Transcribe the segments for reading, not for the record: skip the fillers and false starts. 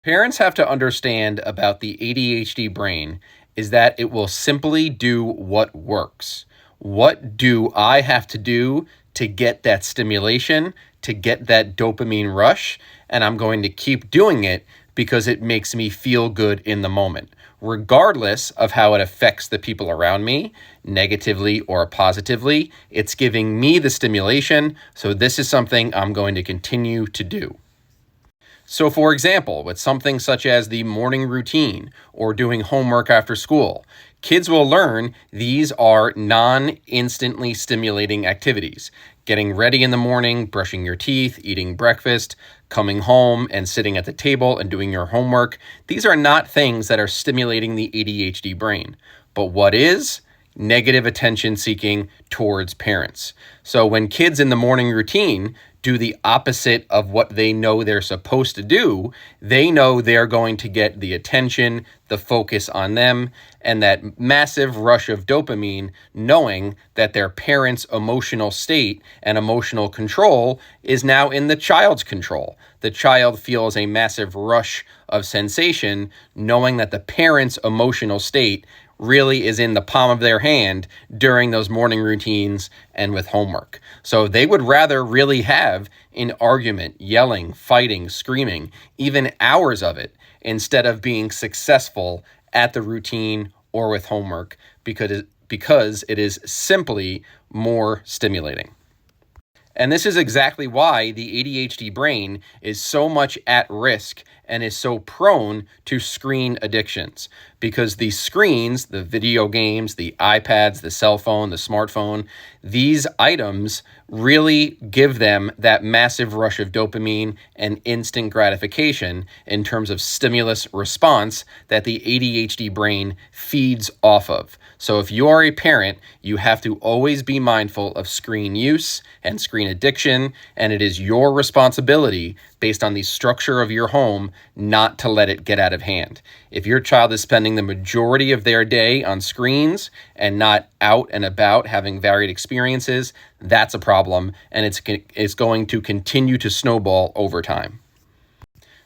Parents have to understand about the ADHD brain is that it will simply do what works. What do I have to do to get that stimulation, to get that dopamine rush? And I'm going to keep doing it because it makes me feel good in the moment, regardless of how it affects the people around me, negatively or positively. It's giving me the stimulation, so this is something I'm going to continue to do. So, for example, with something such as the morning routine or doing homework after school, kids will learn these are non-instantly stimulating activities. Getting ready in the morning, brushing your teeth, eating breakfast, coming home and sitting at the table and doing your homework. These are not things that are stimulating the ADHD brain. But what is? Negative attention seeking towards parents. So when kids in the morning routine do the opposite of what they know they're supposed to do, they know they're going to get the attention, the focus on them, and that massive rush of dopamine, knowing that their parents' emotional state and emotional control is now in the child's control. The child feels a massive rush of sensation, knowing that the parent's emotional state really is in the palm of their hand during those morning routines and with homework. So they would rather really have an argument, yelling, fighting, screaming, even hours of it, instead of being successful at the routine or with homework because it is simply more stimulating. And this is exactly why the ADHD brain is so much at risk and is so prone to screen addictions. Because these screens, the video games, the iPads, the cell phone, the smartphone, these items really give them that massive rush of dopamine and instant gratification in terms of stimulus response that the ADHD brain feeds off of. So if you are a parent, you have to always be mindful of screen use and screen addiction, and it is your responsibility, based on the structure of your home, not to let it get out of hand. If your child is spending the majority of their day on screens and not out and about having varied experiences, that's a problem, and it's going to continue to snowball over time.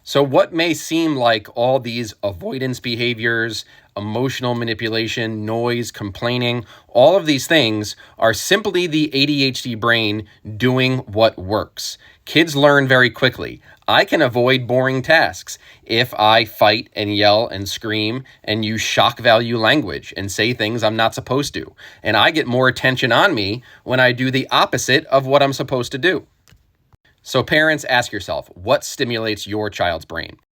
So what may seem like all these avoidance behaviors, emotional manipulation, noise, complaining, all of these things are simply the ADHD brain doing what works. Kids learn very quickly. I can avoid boring tasks if I fight and yell and scream and use shock value language and say things I'm not supposed to. And I get more attention on me when I do the opposite of what I'm supposed to do. So parents, ask yourself, what stimulates your child's brain?